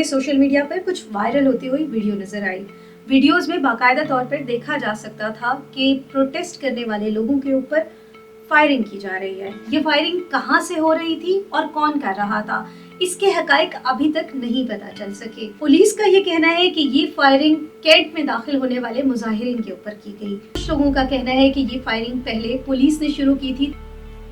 Social media पर कुछ viral होती हुई वीडियो नजर आई। वीडियोस में बाकायदा तौर पर देखा जा सकता था कि प्रोटेस्ट करने वाले लोगों के ऊपर फायरिंग की जा रही है। ये फायरिंग कहां से हो रही थी और कौन कर रहा था, इसके हकाइक अभी तक नहीं पता चल सके। पुलिस का ये कहना है कि ये फायरिंग कैंट में दाखिल होने वाले मुजाहिरीन के ऊपर की गई। कुछ लोगों का कहना है कि ये फायरिंग पहले पुलिस ने शुरू की थी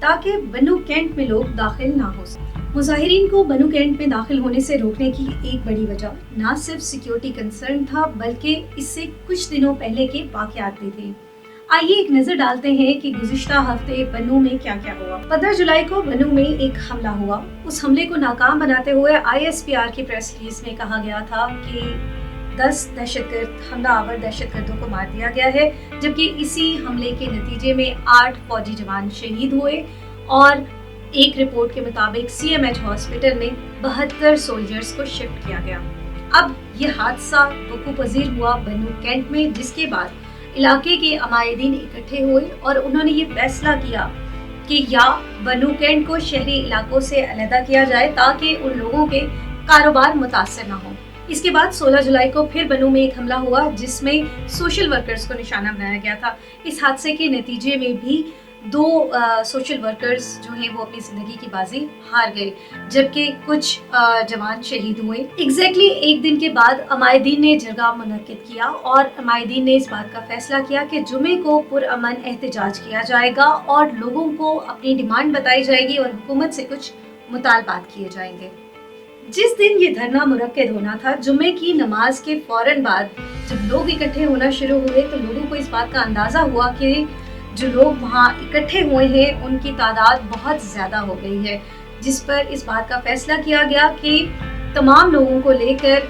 ताकि बनू कैंट में लोग दाखिल ना हो सके। मुजाहिरीन को बनू कैंट में दाखिल होने से रोकने की एक बड़ी वजह न सिर्फ सिक्योरिटी कंसर्न था, बल्कि इससे कुछ दिनों पहले के वाकयात भी थे। आइए एक नजर डालते हैं कि गुज़िश्ता हफ्ते बनू में क्या क्या हुआ। 15 जुलाई को बनू में एक हमला हुआ। उस हमले को नाकाम बनाते हुए ISPR की प्रेस रिलीज में कहा गया था कि 10 दहशतगर्द हमलावर दहशतगर्दों को मार दिया गया है, जबकि इसी हमले के नतीजे में 8 फौजी जवान शहीद हुए और एक रिपोर्ट के मुताबिक CMH हॉस्पिटल में 72 सोल्जर्स को शिफ्ट किया गया। अब ये हादसा वकूअ पजीर हुआ बनू कैंट में, जिसके बाद इलाके के अमायदीन इकट्ठे हुए और उन्होंने ये फैसला किया कि या बनू कैंट को शहरी इलाकों से अलहदा किया जाए ताकि उन लोगों के कारोबार मुतासर न हो। इसके बाद 16 जुलाई को फिर बनू में एक हमला हुआ जिसमें सोशल वर्कर्स को निशाना बनाया गया था। इस हादसे के नतीजे में भी 2 सोशल वर्कर्स जो हैं वो अपनी जिंदगी की बाजी हार गए, जबकि कुछ जवान शहीद हुए। एग्जैक्टली एक दिन के बाद अमायदीन ने जरगा मुनक्किद किया और अमायदीन ने इस बात का फैसला किया कि जुमे को पुरअमन एहतजाज किया जाएगा और लोगों को अपनी डिमांड बताई जाएगी और हुकूमत से कुछ मुतालबात किए जाएंगे। जिस दिन ये धरना मुनक्किद होना था, जुमे की नमाज के फौरन बाद जब लोग इकट्ठे होना शुरू हुए तो लोगों को इस बात का अंदाजा हुआ कि जो लोग वहाँ इकट्ठे हुए हैं उनकी तादाद बहुत ज़्यादा हो गई है, जिस पर इस बात का फैसला किया गया कि तमाम लोगों को लेकर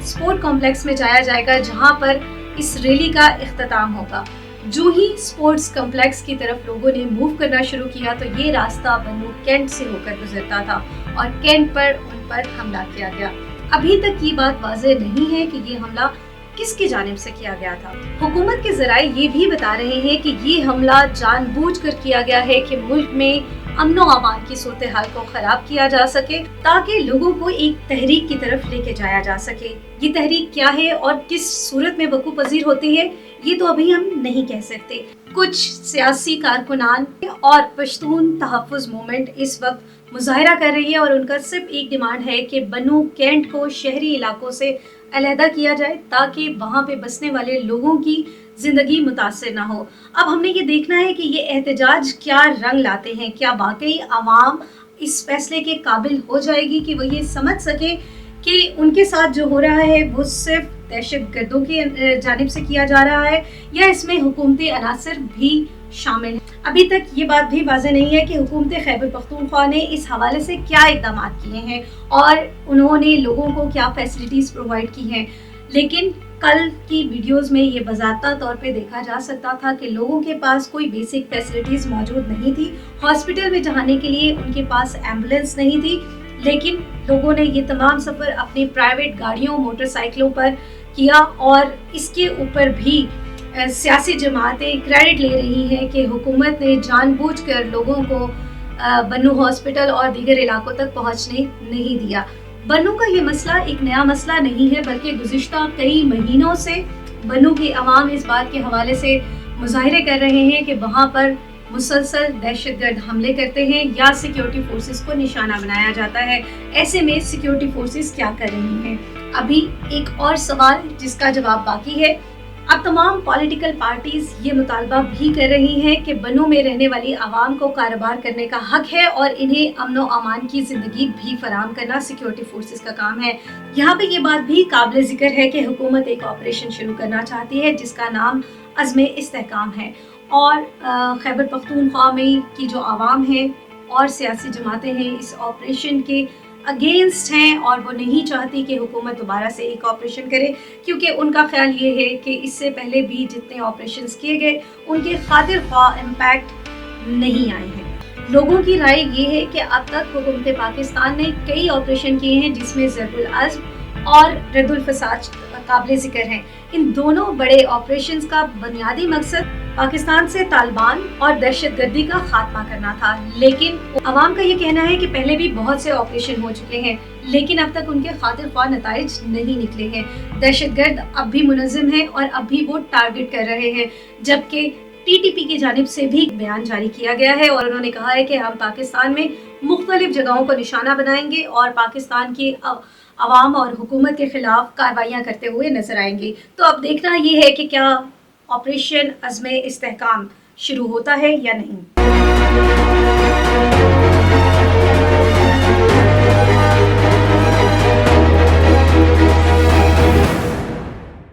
स्पोर्ट कॉम्प्लेक्स में जाया जाएगा, जहाँ पर इस रैली का इख्तिताम होगा। जो ही स्पोर्ट्स कॉम्प्लेक्स की तरफ लोगों ने मूव करना शुरू किया तो ये रास्ता बनू कैंट से होकर गुजरता था और कैंट पर उन पर हमला किया गया। अभी तक ये बात वाज़ेह नहीं है कि ये हमला किसकी जानिब से किया गया था। हुकूमत के ज़राए ये भी बता रहे हैं कि ये हमला जानबूझकर किया गया है कि मुल्क में अमन व अमान की सूरत हाल को ख़राब किया जा सके ताकि लोगों को एक तहरीक की तरफ लेके जाया जा सके। ये तहरीक क्या है और किस सूरत में वकूअ पजीर होती है, ये तो अभी हम नहीं कह सकते। कुछ सियासी कारकुनान और पश्तून तहफ़्फ़ुज़ मूवमेंट इस वक्त मुजाहरा कर रही है और उनका सिर्फ एक डिमांड है कि बनू कैंट को शहरी इलाकों से अलहदा किया जाए ताकि वहाँ पे बसने वाले लोगों की ज़िंदगी मुतासर ना हो। अब हमने ये देखना है कि ये एहतजाज क्या रंग लाते हैं, क्या वाकई आवाम इस फैसले के काबिल हो जाएगी कि वो ये समझ सके कि उनके साथ जो हो रहा है वो सिर्फ दहशतगर्दों की जानिब से किया जा रहा है या इसमें हुकूमती अनासर भी शामिल है। अभी तक ये बात भी वाज़ेह नहीं है कि हुकूमत खैबर पख्तूनख्वा ने इस हवाले से क्या इक़दाम किए हैं और उन्होंने लोगों को क्या फैसिलिटीज़ प्रोवाइड की हैं, लेकिन कल की वीडियोस में ये बाज़ाब्ता तौर पे देखा जा सकता था कि लोगों के पास कोई बेसिक फैसिलिटीज़ मौजूद नहीं थी। हॉस्पिटल में जाने के लिए उनके पास एम्बुलेंस नहीं थी, लेकिन लोगों ने ये तमाम सफ़र अपनी प्राइवेट गाड़ियों मोटरसाइकिलों पर किया और इसके ऊपर भी सियासी जमातें क्रेडिट ले रही हैं कि हुकूमत ने जानबूझकर लोगों को बनू हॉस्पिटल और दीगर इलाकों तक पहुंचने नहीं दिया। बनू का ये मसला एक नया मसला नहीं है, बल्कि गुज़िश्ता कई महीनों से बनू के अवाम इस बात के हवाले से मुजाहरे कर रहे हैं कि वहाँ पर मुसलसल दहशतगर्द हमले करते हैं या सिक्योरिटी फोर्सेस को निशाना बनाया जाता है। ऐसे में सिक्योरिटी फोर्सेस क्या कर रही हैं? अभी एक और सवाल जिसका जवाब बाकी है। अब तमाम पॉलिटिकल पार्टीज ये मुतालबा भी कर रही हैं कि बनू में रहने वाली आवाम को कारोबार करने का हक है और इन्हें अमन व अमान की ज़िंदगी भी फराहम करना सिक्योरिटी फोर्सेस का काम है। यहाँ पे ये बात भी काबिल ज़िक्र है कि हुकूमत एक ऑपरेशन शुरू करना चाहती है जिसका नाम अज़्म इस्तेहकाम है और खैबर पख्तूनख्वा में की जो आवाम है और सियासी जमातें हैं इस ऑपरेशन के अगेंस्ट हैं और वो नहीं चाहती कि हुकूमत दोबारा से एक ऑपरेशन करे, क्योंकि उनका ख्याल ये है कि इससे पहले भी जितने ऑपरेशंस किए गए उनके खातिर ख्वाह इम्पैक्ट नहीं आए हैं। लोगों की राय ये है कि अब तक हुकूमत पाकिस्तान ने कई ऑपरेशन किए हैं जिसमें ज़रबुल अज़्म और रद्दुल फसाद काबिल ज़िक्र हैं। इन दोनों बड़े ऑपरेशंस का बुनियादी मकसद पाकिस्तान से तालिबान और दहशतगर्दी का खात्मा करना था, लेकिन अवाम का ये कहना है कि पहले भी बहुत से ऑपरेशन हो चुके हैं, लेकिन अब तक उनके खातिर ख्वाह नताइज नहीं निकले हैं। दहशतगर्द अब भी मुनज़्ज़म हैं और अब भी वो टारगेट कर रहे हैं, जबकि टीटीपी की जानिब से भी बयान जारी किया गया है और उन्होंने कहा है कि हम पाकिस्तान में मुख्तलिफ जगहों को निशाना बनाएंगे और पाकिस्तान की अवाम और हुकूमत के खिलाफ कार्रवाइयाँ करते हुए नजर आएंगे। तो अब देखना ये है कि क्या ऑपरेशन अज़्म इस्तेहकाम शुरू होता है या नहीं।